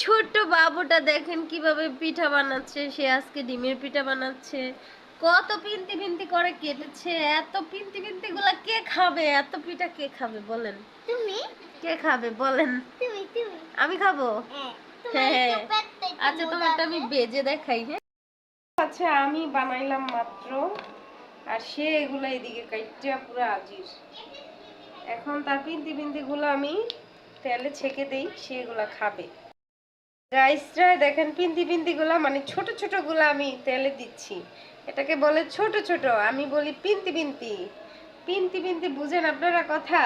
ছোট্ট বাবুটা দেখেন কিভাবে পিঠা বানাচ্ছে। সে আজকে ডিমের পিঠা বানাচ্ছে। কত পিন্তি পিন্তি করে কেটেছে। এত পিন্তি পিন্তি গুলা কে খাবে? এত পিঠা কে খাবে বলেন? তুমি। কে খাবে বলেন? তুমি আমি খাবো। হ্যাঁ হ্যাঁ, আচ্ছা তোমারটা আমি বেজে দেখাই। হ্যাঁ আচ্ছা, আমি বানাইলাম মাত্র, আর সে এগুলা এদিকে কাইটা পুরো আজির। এখন তার পিন্তি পিন্তি গুলো আমি তেলে ছেঁকে দেই, সে এগুলা খাবে। গাইসরা দেখেন পিন্তি পিন্তি গুলা, মানে ছোট ছোট গুলা আমি তেলে দিচ্ছি। এটাকে বলে ছোট ছোট, আমি বলি পিন্তি পিন্তি। পিন্তি পিন্তি বুঝেন আপনারা কথা?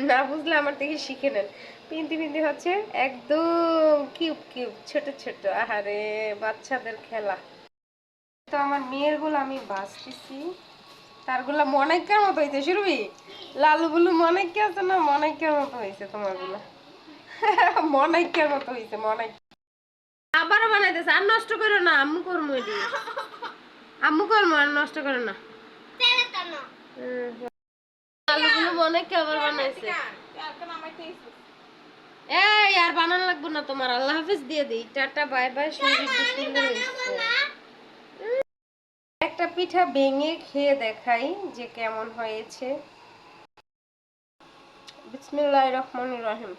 না বুঝলে আমার থেকে শিখে নেন। পিন্তি পিন্তি হচ্ছে একদম কিউব কিউব ছোট ছোট। আহারে বাচ্চাদের খেলা। তো আমার মেয়ের গুলো আমি ভাজতেছি। তারগুলা মনাইকার মতো হয়েছে। শুরুবি লালু বুলু মনাইকা আছে না, মনাইকার মতো হয়েছে তোমার গুলা। মনাইকার মতো হয়েছে মনাইকা। আবারও বানাইতেছে। আর নষ্ট করো না, আম্মু করবো এটি। আম্মু করবো, আর নষ্ট করো না। আলুগুলো মনে কে আবার বানাইছে। এই আর বানান লাগবো না তোমার। আল্লাহ হাফেজ দিয়ে দিই। Tata bye bye. সুন্দর হয়েছে। একটা পিঠা ভেঙে খেয়ে দেখাই যে কেমন হয়েছে। বিসমিল্লাহির রহমানির রহিম।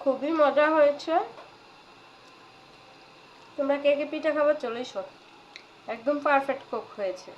খুবই মজা হয়েছে। তোমরা কে কে পিঠা খাবার চলে এসো। একদম পারফেক্ট কুক হয়েছে।